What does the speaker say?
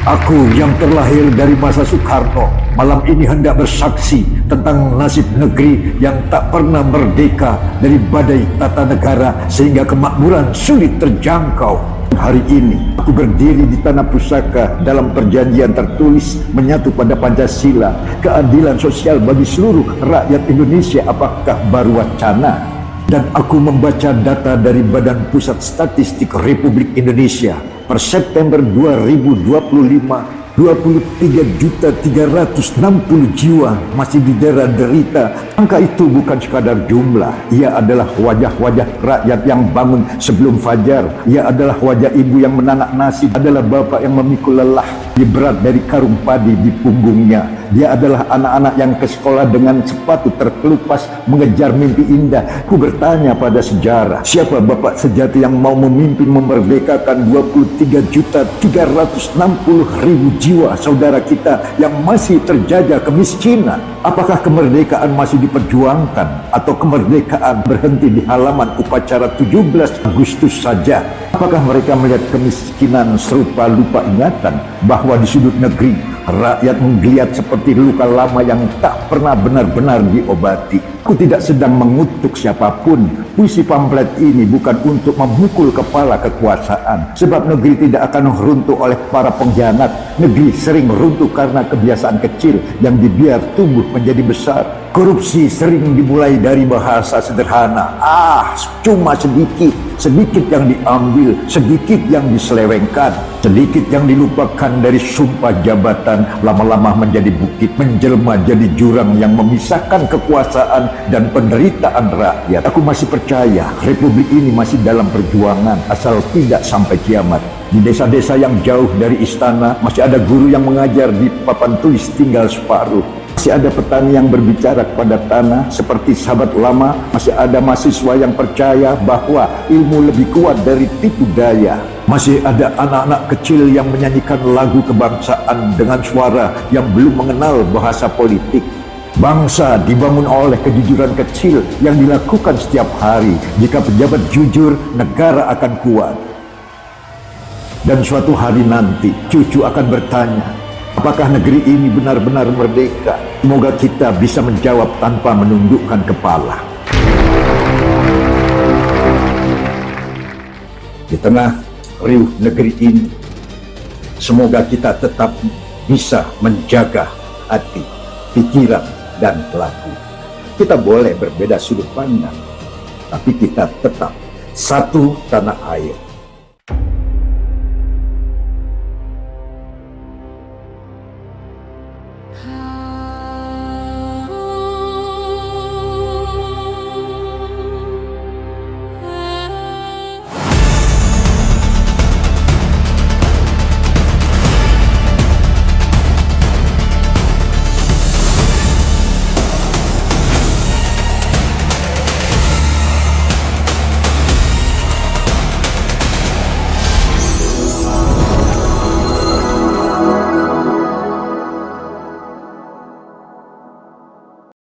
Aku yang terlahir dari masa Soekarno, malam ini hendak bersaksi tentang nasib negeri yang tak pernah merdeka dari badai tata negara sehingga kemakmuran sulit terjangkau. Hari ini, aku berdiri di tanah pusaka dalam perjanjian tertulis menyatu pada Pancasila, keadilan sosial bagi seluruh rakyat Indonesia apakah baru wacana? Dan aku membaca data dari Badan Pusat Statistik Republik Indonesia per September 2025, 23.360 jiwa masih didera derita. Angka itu bukan sekadar jumlah, ia adalah wajah-wajah rakyat yang bangun sebelum fajar. Ia adalah wajah ibu yang menanak nasi, adalah bapak yang memikul lelah berat dari karung padi di punggungnya. Dia adalah anak-anak yang ke sekolah dengan sepatu terkelupas mengejar mimpi indah. Ku bertanya pada sejarah, siapa bapak sejati yang mau memimpin memerdekakan 23.360.000 jiwa saudara kita yang masih terjajah kemiskinan? Apakah kemerdekaan masih diperjuangkan atau kemerdekaan berhenti di halaman upacara 17 Agustus saja? Apakah mereka melihat kemiskinan serupa lupa ingatan bahwa di sudut negeri rakyat menggeliat seperti luka lama yang tak pernah benar-benar diobati? Aku tidak sedang mengutuk siapapun. Puisi pamflet ini bukan untuk memukul kepala kekuasaan, sebab negeri tidak akan runtuh oleh para pengkhianat. Negeri sering runtuh karena kebiasaan kecil yang dibiar tumbuh menjadi besar. Korupsi sering dimulai dari bahasa sederhana. Cuma sedikit yang diambil, sedikit yang diselewengkan, sedikit yang dilupakan dari sumpah jabatan, lama-lama menjadi bukit, menjelma jadi jurang yang memisahkan kekuasaan dan penderitaan rakyat. Aku masih percaya Republik ini masih dalam perjuangan, asal tidak sampai kiamat. Di desa-desa yang jauh dari istana masih ada guru yang mengajar di papan tulis tinggal separuh. Masih ada petani yang berbicara kepada tanah seperti sahabat lama. Masih ada mahasiswa yang percaya bahwa ilmu lebih kuat dari tipu daya. Masih ada anak-anak kecil yang menyanyikan lagu kebangsaan dengan suara yang belum mengenal bahasa politik. Bangsa dibangun oleh kejujuran kecil yang dilakukan setiap hari. Jika pejabat jujur, negara akan kuat. Dan suatu hari nanti, cucu akan bertanya, apakah negeri ini benar-benar merdeka? Semoga kita bisa menjawab tanpa menundukkan kepala. Di tengah riuh negeri ini, semoga kita tetap bisa menjaga hati, pikiran, dan laku. Kita boleh berbeda sudut pandang, tapi kita tetap satu tanah air.